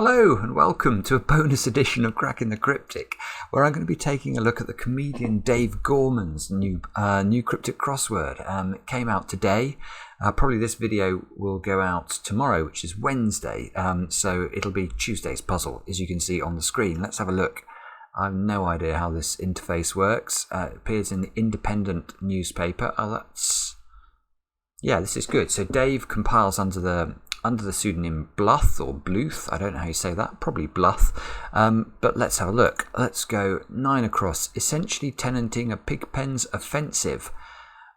Hello and welcome to a bonus edition of Cracking the Cryptic, where I'm going to be taking a look at the comedian Dave Gorman's new Cryptic crossword. It came out today. Probably this video will go out tomorrow, which is Wednesday, so it'll be Tuesday's puzzle, as you can see on the screen. Let's have a look. I have no idea how this interface works. It appears in the Independent newspaper. Yeah, this is good. So Dave compiles under the pseudonym Bluth or Bluth. I don't know how you say that. Probably Bluth. But let's have a look. Let's go 9 across. Essentially tenanting a pig pen's offensive.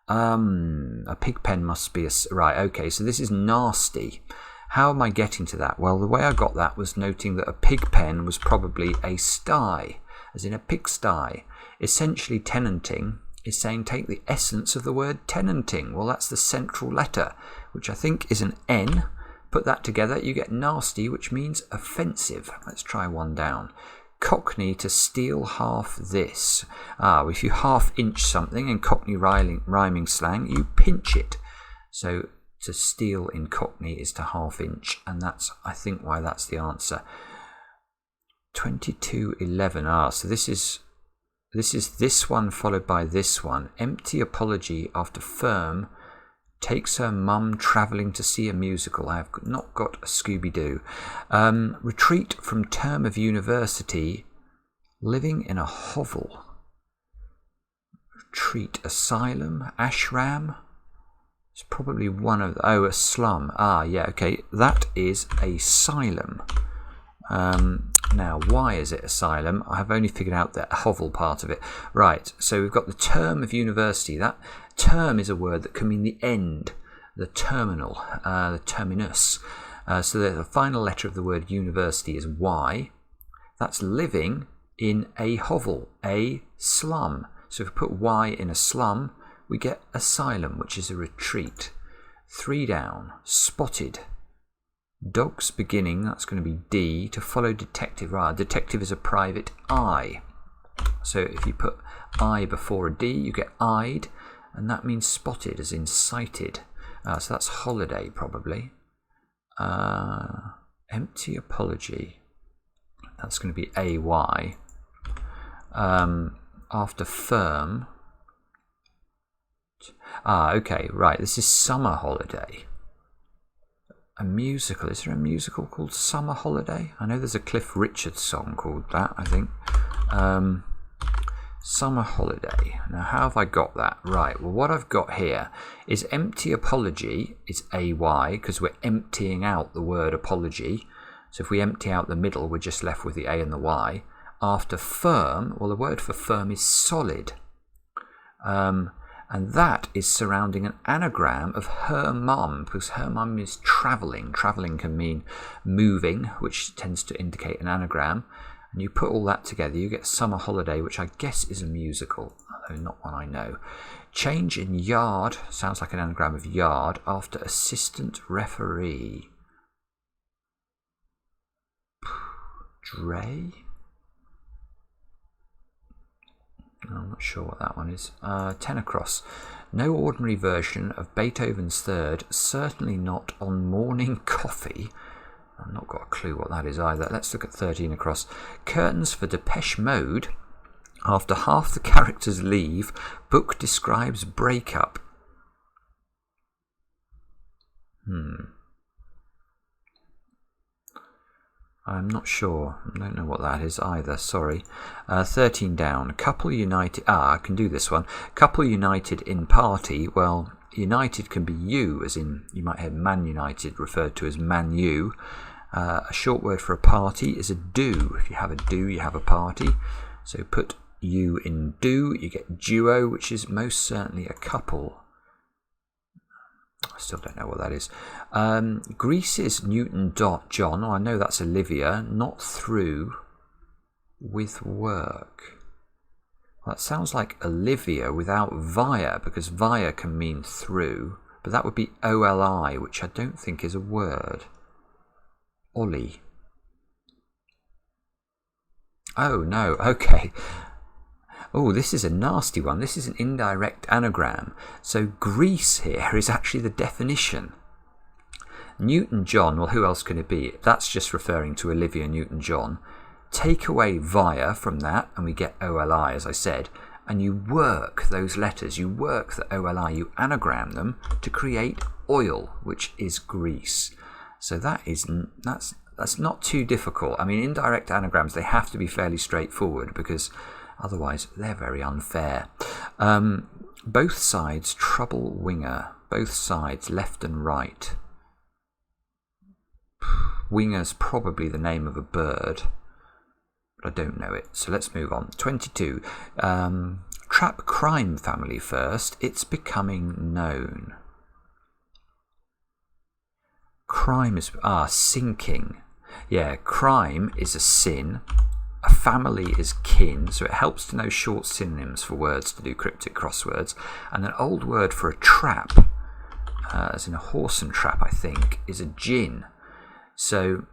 A pig pen must be right. Okay, so this is nasty. How am I getting to that? Well, the way I got that was noting that a pig pen was probably a sty, as in a pigsty. Essentially tenanting is saying take the essence of the word tenanting. Well, that's the central letter, which I think is an N. Put that together, you get nasty, which means offensive. Let's try one down. Cockney to steal half this. If you half inch something in Cockney rhyming slang, you pinch it. So to steal in Cockney is to half inch, and that's, I think, why that's the answer. 2211. So this is this one followed by this one. Empty apology after firm takes her mum travelling to see a musical. I have not got a Scooby-Doo. Retreat from term of university, living in a hovel. Retreat, asylum, ashram. It's probably one of a slum. Yeah, okay, that is asylum. Now, why is it asylum? I have only figured out the hovel part of it. Right, so we've got the term of university. That term is a word that can mean the end, the terminal, the terminus. So the final letter of the word university is Y. That's living in a hovel, a slum. So if we put Y in a slum, we get asylum, which is a retreat. 3 down, spotted. Dogs beginning, that's going to be D, to follow detective. Detective is a private I. So if you put I before a D, you get eyed, and that means spotted, as in sighted. So that's holiday, probably. Empty apology, that's going to be AY. After firm. Okay, right, this is summer holiday. A musical. Is there a musical called Summer Holiday? I know there's a Cliff Richard song called that, I think. Summer Holiday. Now, how have I got that? Right, well, what I've got here is empty apology is AY, because we're emptying out the word apology. So if we empty out the middle, we're just left with the A and the Y. After firm, well, the word for firm is solid. And that is surrounding an anagram of her mum, because her mum is travelling. Travelling can mean moving, which tends to indicate an anagram. And you put all that together, you get Summer Holiday, which I guess is a musical, although not one I know. Change in yard, sounds like an anagram of yard, after assistant referee. Dre? I'm not sure what that one is. 10 across. No ordinary version of Beethoven's Third, certainly not on morning coffee. I've not got a clue what that is either. Let's look at 13 across. Curtains for Depeche Mode. After half the characters leave, book describes breakup. I'm not sure. I don't know what that is either. Sorry. 13 down. Couple united. I can do this one. Couple united in party. Well, united can be you, as in you might have Man United referred to as Man U. A short word for a party is a do. If you have a do, you have a party. So put you in do. You get duo, which is most certainly a couple. I still don't know what that is. Greece's Newton Dot John. I know that's Olivia. Not through with work. Well, that sounds like Olivia without via, because via can mean through. But that would be OLI, which I don't think is a word. Ollie. Oh, no. Okay. Oh, this is a nasty one. This is an indirect anagram. So Greece here is actually the definition. Newton-John, well, who else can it be? That's just referring to Olivia Newton-John. Take away via from that, and we get OLI, as I said. And you work those letters, you work the OLI, you anagram them to create oil, which is grease. So that's not too difficult. I mean, indirect anagrams, they have to be fairly straightforward because otherwise they're very unfair. Both sides, trouble winger. Both sides, left and right. Winger's probably the name of a bird, but I don't know it. So let's move on. 22. Trap crime family first. It's becoming known. Crime is sinking. Yeah, crime is a sin. A family is kin, so it helps to know short synonyms for words to do cryptic crosswords. And an old word for a trap, as in a horse and trap, I think, is a gin. So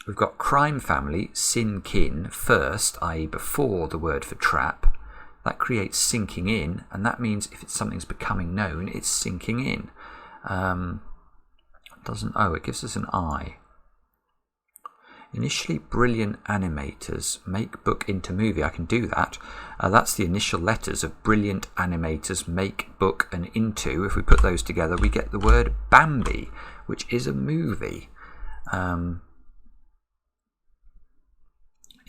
we've got crime family, sin kin first, i.e. before the word for trap. That creates sinking in, and that means if something's becoming known, it's sinking in. It gives us an I. Initially brilliant animators make book into movie. I can do that. That's the initial letters of brilliant animators make book and into. If we put those together, we get the word Bambi, which is a movie. In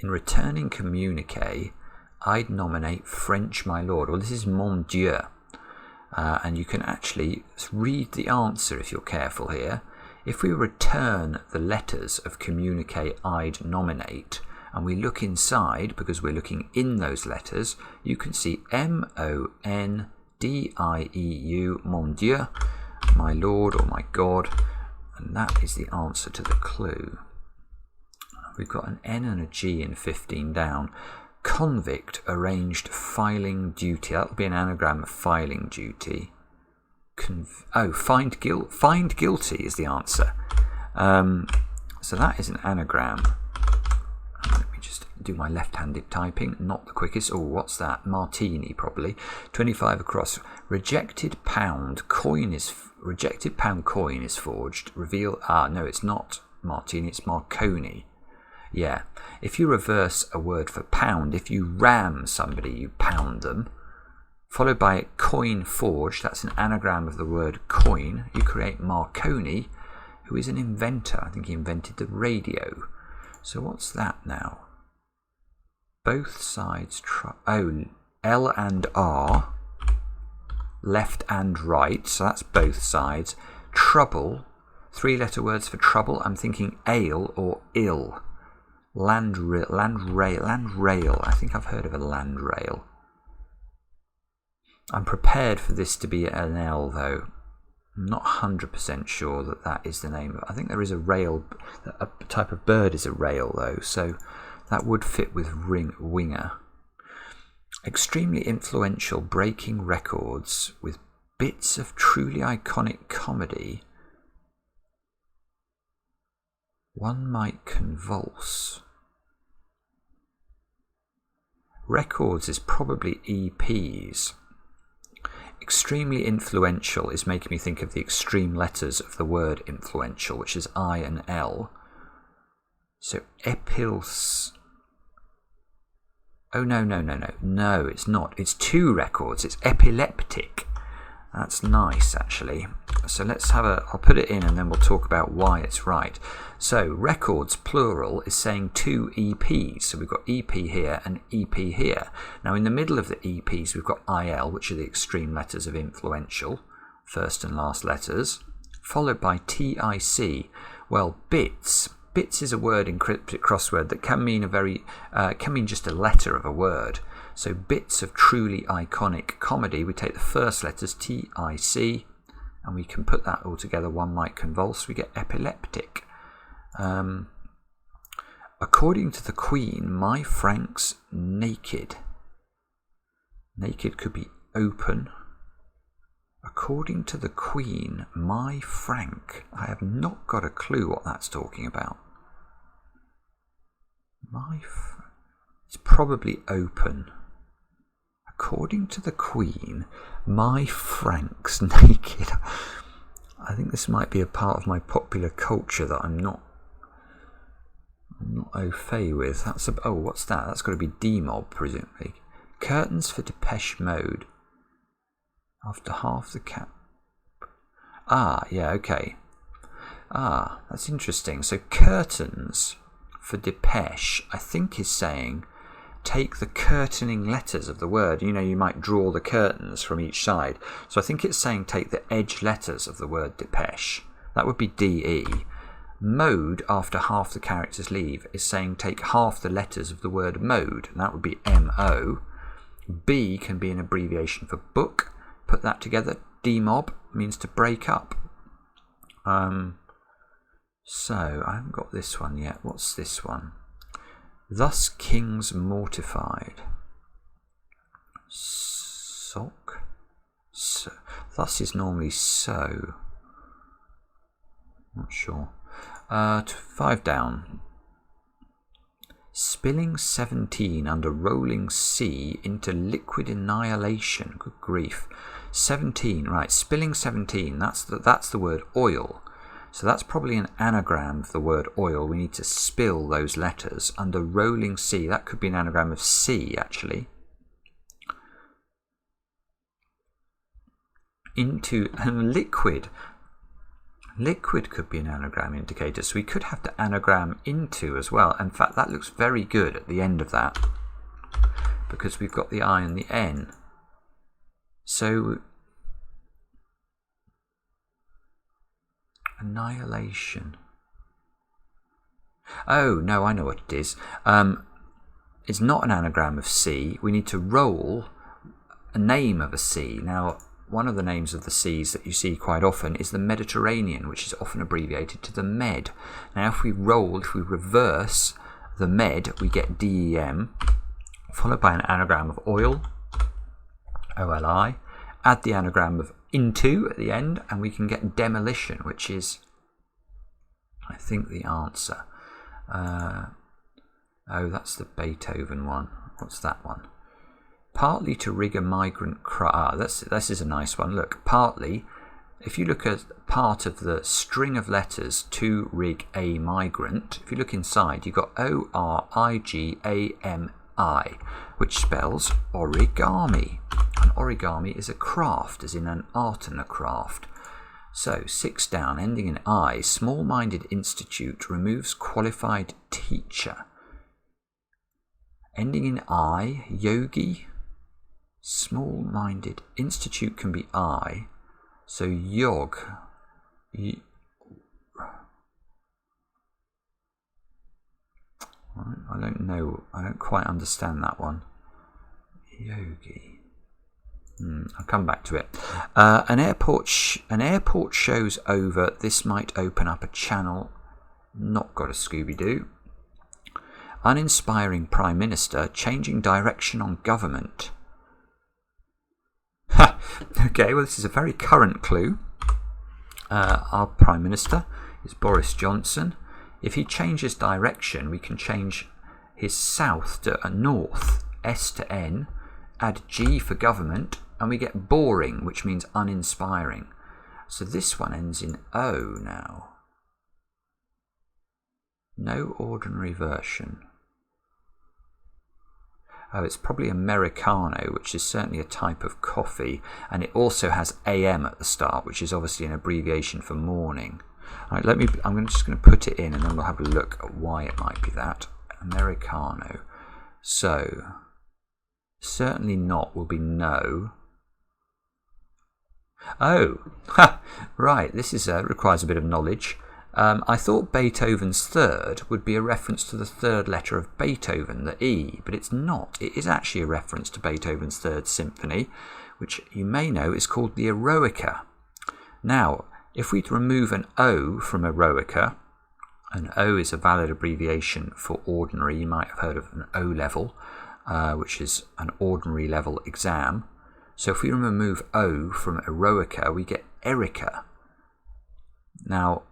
returning communique, I'd nominate French my lord. Well, this is mon Dieu. And you can actually read the answer if you're careful here. If we return the letters of communique I'd nominate, and we look inside, because we're looking in those letters, you can see M-O-N-D-I-E-U, mon Dieu, my lord or my God, and that is the answer to the clue. We've got an N and a G in 15 down. Convict arranged filing duty. That'll be an anagram of filing duty. Find guilty is the answer. So that is an anagram. Let me just do my left-handed typing. Not the quickest. Oh, what's that? Martini, probably. 25 across. Rejected pound coin is forged. Reveal. No, it's not Martini. It's Marconi. Yeah. If you reverse a word for pound, if you ram somebody, you pound them. Followed by coin forged, that's an anagram of the word coin. You create Marconi, who is an inventor. I think he invented the radio. So what's that now? Both sides, L and R, left and right, so that's both sides. Trouble, 3-letter words for trouble. I'm thinking ale or ill. Land rail. I think I've heard of a land rail. I'm prepared for this to be an L, though. I'm not 100% sure that is the name of it. I think there is a rail, a type of bird is a rail, though, so that would fit with winger. Extremely influential, breaking records with bits of truly iconic comedy. One might convulse. Records is probably EPs. Extremely influential is making me think of the extreme letters of the word influential, which is I and L. So epils. Oh, no. No, it's not. It's 2 records. It's epileptic. That's nice, actually. So let's I'll put it in and then we'll talk about why it's right. So records, plural, is saying 2 EPs. So we've got EP here and EP here. Now in the middle of the EPs, we've got IL, which are the extreme letters of influential, first and last letters, followed by TIC. Well, bits. Bits is a word in cryptic crossword that can mean just a letter of a word. So bits of truly iconic comedy, we take the first letters, TIC, and we can put that all together. One might convulse, we get epileptic. According to the Queen, my Frank's naked. Naked could be open. According to the Queen, my Frank. I have not got a clue what that's talking about. It's probably open. According to the Queen, my Frank's naked. I think this might be a part of my popular culture that I'm not au fait with. That's oh, what's that? That's got to be demob, presumably. Curtains for Depeche Mode. After half the cap. Ah, yeah, okay. Ah, that's interesting. So curtains for Depeche, I think, is saying take the curtaining letters of the word. You know, you might draw the curtains from each side. So I think it's saying take the edge letters of the word Depeche. That would be DE. Mode, after half the characters leave, is saying take half the letters of the word mode. And that would be MO. B can be an abbreviation for book. Put that together. Demob means to break up. So I haven't got this one yet. What's this one? Thus kings mortified. Sock. So, thus is normally so. Not sure. 5 down. Spilling 17 under rolling sea into liquid annihilation. Good grief. 17, right. Spilling 17. That's the word oil. So that's probably an anagram of the word oil. We need to spill those letters under rolling sea. That could be an anagram of sea, actually. Into and liquid. Liquid could be an anagram indicator. So we could have to anagram into as well. In fact, that looks very good at the end of that, because we've got the I and the N. So annihilation. Oh, no, I know what it is. It's not an anagram of sea. We need to roll a name of a sea. Now, one of the names of the seas that you see quite often is the Mediterranean, which is often abbreviated to the Med. Now, if we reverse the Med, we get DEM, followed by an anagram of oil, OLI, add the anagram of into at the end, and we can get demolition, which is, I think, the answer. Oh, that's the Beethoven one. What's that one? Partly to rig a migrant cry. This is a nice one. Look, partly, if you look at part of the string of letters to rig a migrant, if you look inside, you've got ORIGAMI, which spells origami. And origami is a craft, as in an art and a craft. So, 6 down, ending in I, small-minded institute removes qualified teacher. Ending in I, yogi. Small-minded institute can be I. So, yog. I don't know. I don't quite understand that one. Yogi. I'll come back to it. An airport shows over. This might open up a channel. Not got a Scooby-Doo. Uninspiring Prime Minister changing direction on government. Okay, well, this is a very current clue. Our Prime Minister is Boris Johnson. If he changes direction, we can change his south to a north, S to N, add G for government, and we get boring, which means uninspiring. So this one ends in O now. No ordinary version. Oh, it's probably Americano, which is certainly a type of coffee, and it also has AM at the start, which is obviously an abbreviation for morning. All right, I'm just going to put it in, and then we'll have a look at why it might be that. Americano. So, certainly not will be no. Oh, right, this is requires a bit of knowledge. I thought Beethoven's third would be a reference to the third letter of Beethoven, the E, but it's not. It is actually a reference to Beethoven's Third Symphony, which you may know is called the Eroica. Now, if we remove an O from Eroica, an O is a valid abbreviation for ordinary. You might have heard of an O level, which is an ordinary level exam. So if we remove O from Eroica, we get Erica. Now,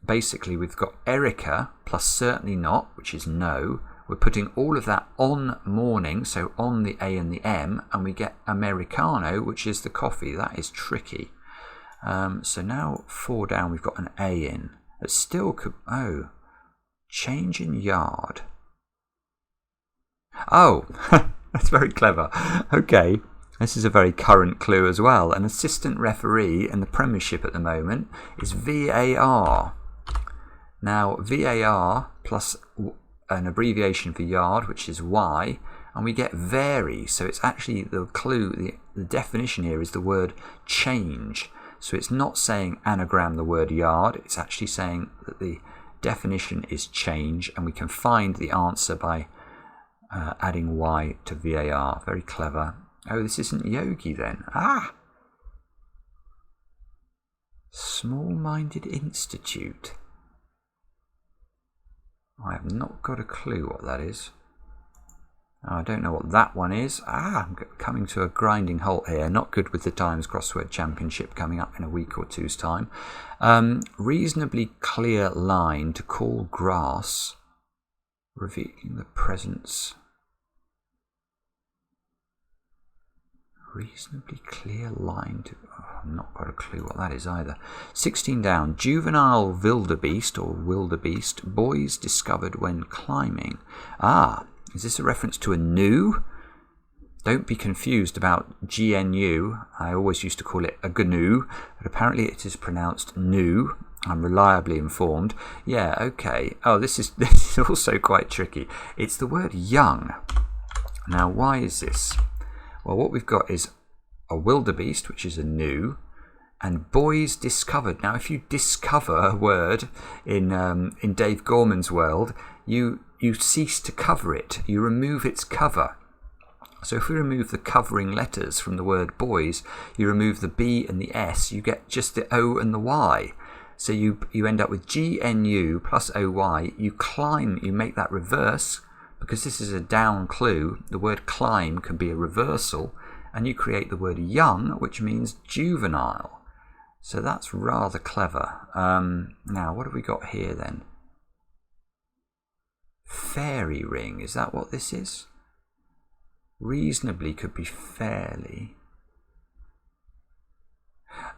basically, we've got Erica plus certainly not, which is no. We're putting all of that on morning, so on the A and the M, and we get Americano, which is the coffee. That is tricky. So now 4 down, we've got an A in. It still could... Oh, change in yard. Oh, that's very clever. Okay, this is a very current clue as well. An assistant referee in the Premiership at the moment is VAR. Now, VAR plus an abbreviation for yard, which is Y, and we get vary. So it's actually the clue, the definition here is the word change. So it's not saying anagram the word yard, it's actually saying that the definition is change, and we can find the answer by adding Y to VAR. Very clever. Oh, this isn't Yogi then. Ah! Small-minded institute. I have not got a clue what that is. I don't know what that one is. I'm coming to a grinding halt here. Not good with the Times Crossword Championship coming up in a week or two's time. Reasonably clear line to call grass, revealing the presence. Reasonably clear line to... Oh, I've not got a clue what that is either. 16 down. Juvenile wildebeest or wildebeest. Boys discovered when climbing. Is this a reference to a gnu? Don't be confused about GNU. I always used to call it a GNU, but apparently it is pronounced nu. I'm reliably informed. Yeah, okay. Oh, this is also quite tricky. It's the word young. Now, why is this? Well, what we've got is a wildebeest, which is a gnu, and boys discovered. Now, if you discover a word in Dave Gorman's world, you cease to cover it. You remove its cover. So if we remove the covering letters from the word boys, you remove the B and the S, you get just the O and the Y. So you end up with GNU plus OY. You climb, you make that reverse, because this is a down clue. The word climb can be a reversal, and you create the word young, which means juvenile. So that's rather clever. Now, what have we got here then? Fairy ring, is that what this is? Reasonably could be fairly.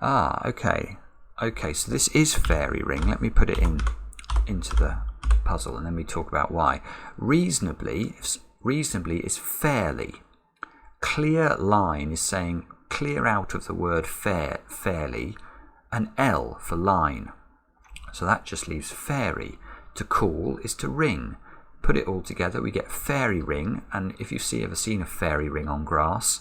Okay. Okay, so this is fairy ring. Let me put it into the puzzle and then we talk about why. Reasonably is fairly. Clear line is saying clear out of the word fairly, and L for line. So that just leaves fairy. To call is to ring. Put it all together, we get fairy ring, and if you've ever seen a fairy ring on grass,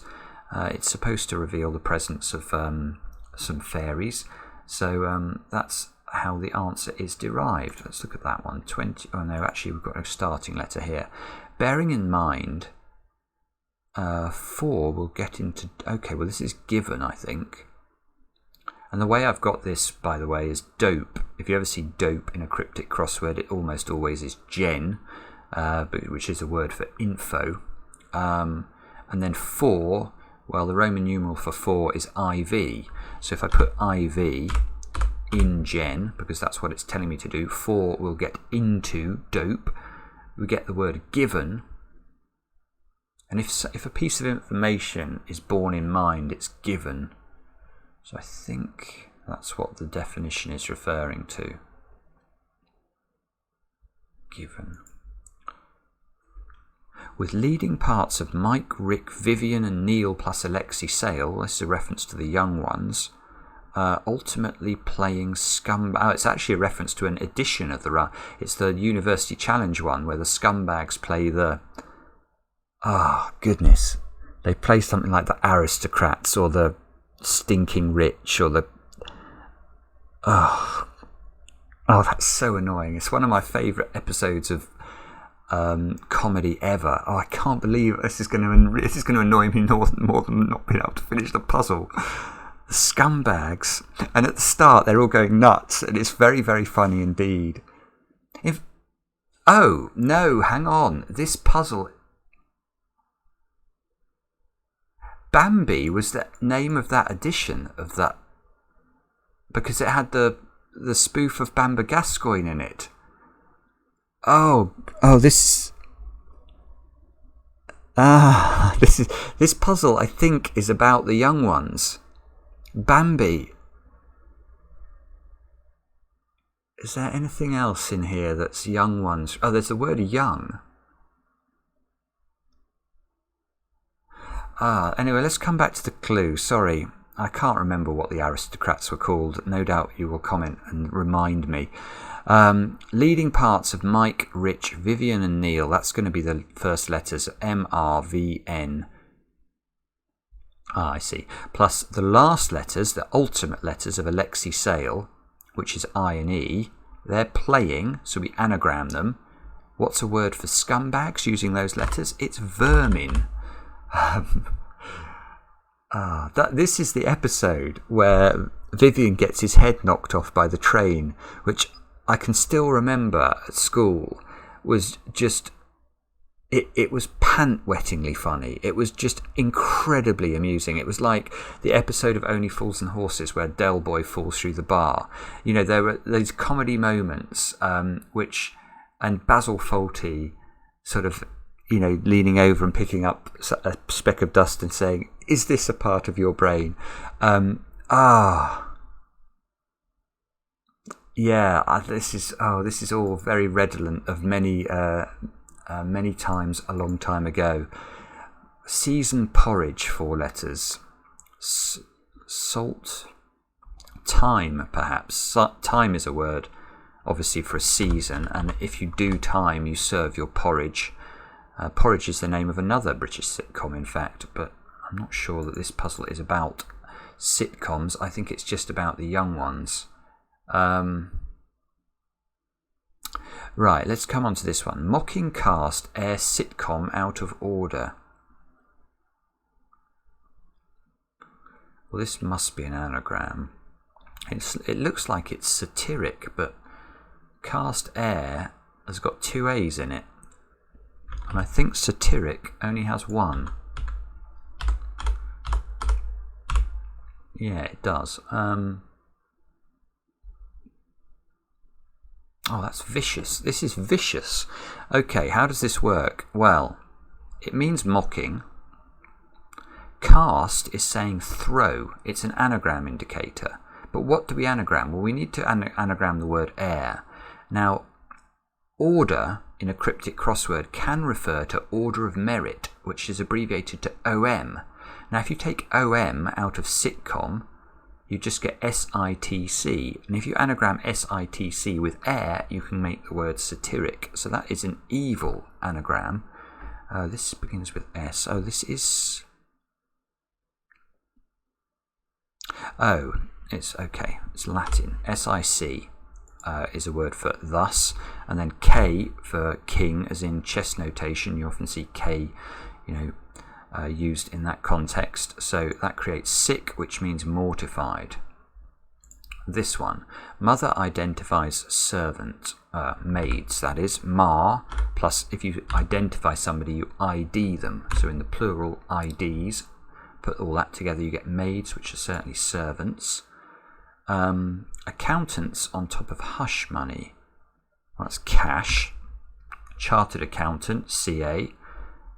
it's supposed to reveal the presence of some fairies. So that's how the answer is derived. Let's look at that one. 20. Oh no, actually we've got a starting letter here. Bearing in mind, 4 will get into... Okay, well this is given, I think. And the way I've got this, by the way, is dope. If you ever see dope in a cryptic crossword, it almost always is gen, which is a word for info. And then 4, well, the Roman numeral for 4 is IV. So if I put IV in gen, because that's what it's telling me to do, 4 will get into dope. We get the word given. And if a piece of information is borne in mind, it's given. So I think that's what the definition is referring to. Given. With leading parts of Mike, Rick, Vivian and Neil plus Alexi Sale, this is a reference to the young ones, ultimately playing scumbag. Oh, it's actually a reference to an edition of the run. It's the University Challenge one where the scumbags play the... Oh, goodness. They play something like the aristocrats or the stinking rich or the... Oh, that's so annoying. It's one of my favourite episodes of comedy ever. Oh, I can't believe this is going to annoy me more than not being able to finish the puzzle. The scumbags, and at the start they're all going nuts, and it's very, very funny indeed. Oh no, hang on, this puzzle... Bambi was the name of that edition of that, because it had the spoof of Bamba Gascoigne in it. Oh, this puzzle I think is about the young ones. Bambi. Is there anything else in here that's young ones? Oh, there's the word young. Anyway, let's come back to the clue. Sorry, I can't remember what the aristocrats were called. No doubt you will comment and remind me. Leading parts of Mike, Rich, Vivian and Neil. That's going to be the first letters. M-R-V-N. I see. Plus the last letters, the ultimate letters of Alexi Sale, which is I and E. They're playing, so we anagram them. What's a word for scumbags using those letters? It's vermin. This is the episode where Vivian gets his head knocked off by the train, which I can still remember at school was just... It was pant-wettingly funny. It was just incredibly amusing. It was like the episode of Only Fools and Horses where Del Boy falls through the bar. You know, there were these comedy moments and Basil Fawlty sort of, you know, leaning over and picking up a speck of dust and saying, "Is this a part of your brain?" This is all very redolent of many times a long time ago. Season porridge, 4 letters. Salt. Time, perhaps. Time is a word, obviously, for a season, and if you do time, you serve your porridge. Porridge is the name of another British sitcom, in fact, but I'm not sure that this puzzle is about sitcoms. I think it's just about the young ones. Right, let's come on to this one. Mocking cast air sitcom out of order. Well, this must be an anagram. It looks like it's satiric, but cast air has got 2 A's in it. And I think satiric only has 1. Yeah, it does. Oh, that's vicious. This is vicious. Okay, how does this work? Well, it means mocking. Cast is saying throw. It's an anagram indicator. But what do we anagram? Well, we need to anagram the word air. Now, order in a cryptic crossword can refer to order of merit, which is abbreviated to OM. Now, if you take OM out of sitcom, you just get SITC. And if you anagram SITC with air, you can make the word satiric. So that is an evil anagram. This begins with S. Oh, this is... Oh, it's okay. It's Latin. SIC is a word for thus. And then K for king, as in chess notation. You often see K, used in that context. So that creates sick, which means mortified. This one, mother identifies servant, maids, that is, ma, plus if you identify somebody, you ID them. So in the plural, IDs, put all that together, you get maids, which are certainly servants. Accountants on top of hush money, that's cash. Chartered accountant, CA.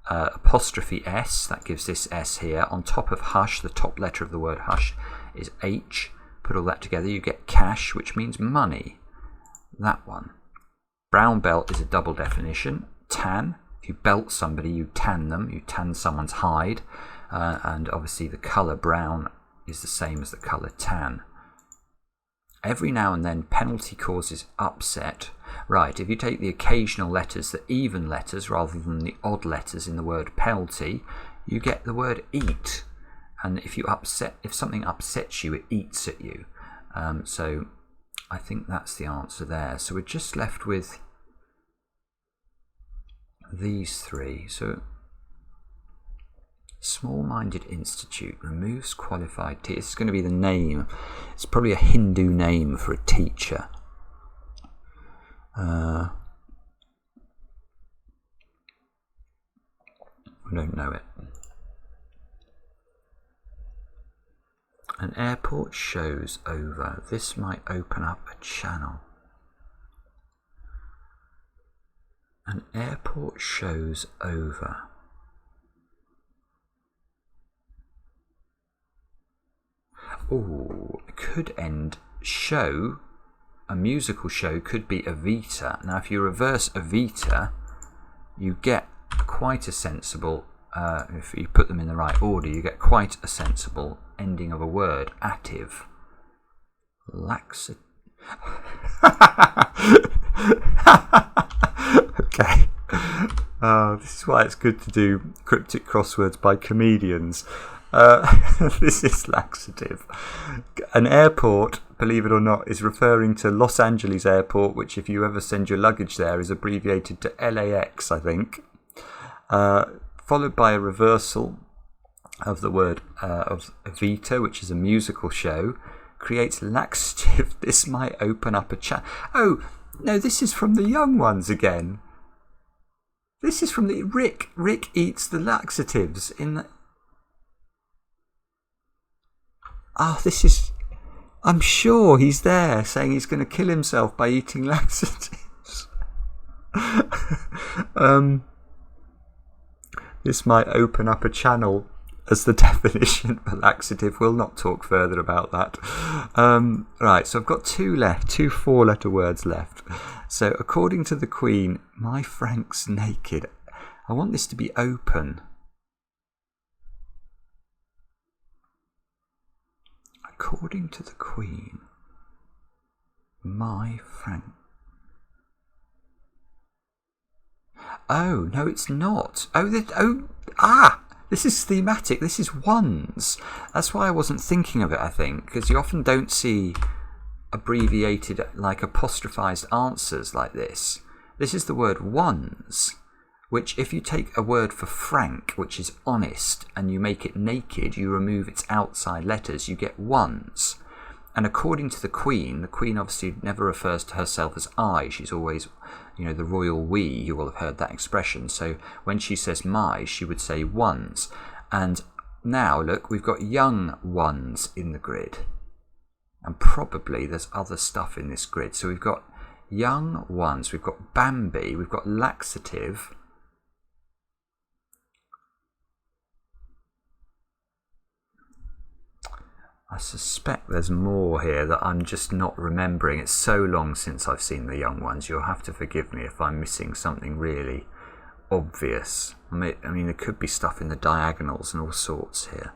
Apostrophe S, that gives this S here. On top of hush, the top letter of the word hush is H. Put all that together, you get cash, which means money. That one. Brown belt is a double definition. Tan, if you belt somebody, you tan them. You tan someone's hide. And obviously the colour brown is the same as the colour tan. Every now and then, penalty causes upset. Right, if you take the occasional letters, the even letters, rather than the odd letters in the word penalty, you get the word eat. And if something upsets you, it eats at you. So I think that's the answer there. So we're just left with these 3. So small-minded institute removes qualified teachers. It's going to be the name. It's probably a Hindu name for a teacher. I don't know it. An airport shows over. This might open up a channel. An airport shows over. Oh, it could end show a musical show could be Evita. Now, if you reverse Evita, you get quite a sensible, if you put them in the right order, you get quite a sensible ending of a word. Attive. Laxative. Okay. This is why it's good to do cryptic crosswords by comedians. This is laxative. An airport, believe it or not, is referring to Los Angeles Airport, which if you ever send your luggage there is abbreviated to LAX, I think. Followed by a reversal of the word of Evita, which is a musical show, creates laxative. This might open up a chat. Oh, no, this is from the young ones again. This is from the Rick. Rick eats the laxatives in the... this is... I'm sure he's there saying he's going to kill himself by eating laxatives. This might open up a channel as the definition for laxative. We'll not talk further about that. Right, so I've got two 4-letter words left. So according to the Queen, my Frank's naked. I want this to be open. According to the Queen, my Frank... Oh, no, it's not. This is thematic. This is ones. That's why I wasn't thinking of it, I think, because you often don't see abbreviated, like apostrophised answers like this. This is the word ones, which if you take a word for frank, which is honest, and you make it naked, you remove its outside letters, you get ones. And according to the Queen obviously never refers to herself as I. She's always, the royal we. You will have heard that expression. So when she says my, she would say ones. And now, look, we've got young ones in the grid. And probably there's other stuff in this grid. So we've got young ones, we've got Bambi, we've got laxative. I suspect there's more here that I'm just not remembering. It's so long since I've seen the young ones. You'll have to forgive me if I'm missing something really obvious. I mean, there could be stuff in the diagonals and all sorts here.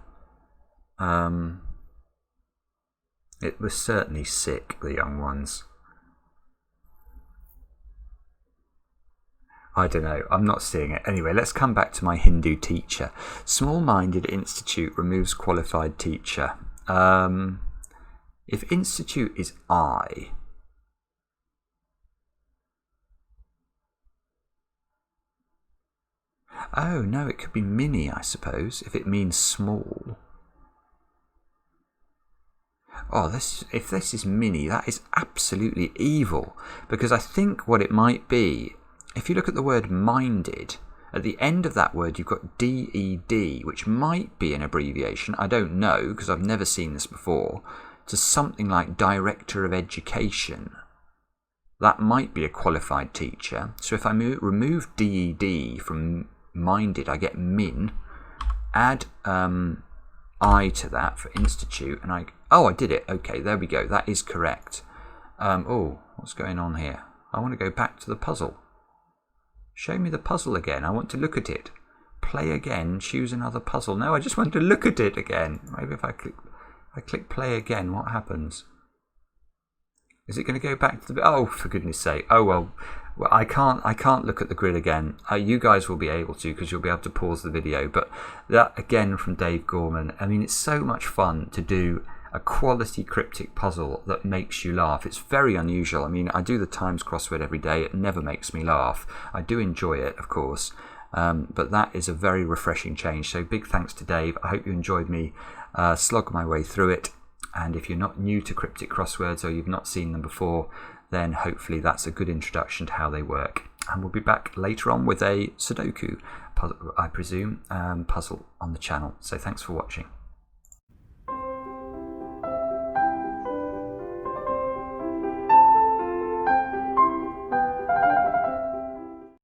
It was certainly sick, the young ones. I don't know. I'm not seeing it. Anyway, let's come back to my Hindu teacher. Small-minded institute removes qualified teacher. If institute is I, oh no, it could be mini, I suppose, if it means small. Oh, if this is mini, that is absolutely evil, because I think what it might be, if you look at the word minded, at the end of that word, you've got DED, which might be an abbreviation, I don't know, because I've never seen this before, to something like Director of Education. That might be a qualified teacher. So if I remove DED from minded, I get min, add I to that for institute, and I did it. Okay, there we go. That is correct. What's going on here? I want to go back to the puzzle. Show me the puzzle again. I want to look at it. Play again. Choose another puzzle. No, I just want to look at it again. Maybe if I click play again, what happens? Is it going to go back to the... Oh, for goodness sake. Oh, well I can't look at the grid again. You guys will be able to, because you'll be able to pause the video. But that, again, from Dave Gorman. I mean, it's so much fun to do a quality cryptic puzzle that makes you laugh. It's very unusual. I mean, I do the Times crossword every day. It never makes me laugh. I do enjoy it, of course, but that is a very refreshing change. So big thanks to Dave. I hope you enjoyed me slog my way through it. And if you're not new to cryptic crosswords or you've not seen them before, then hopefully that's a good introduction to how they work. And we'll be back later on with a sudoku, I presume, puzzle on the channel. So thanks for watching.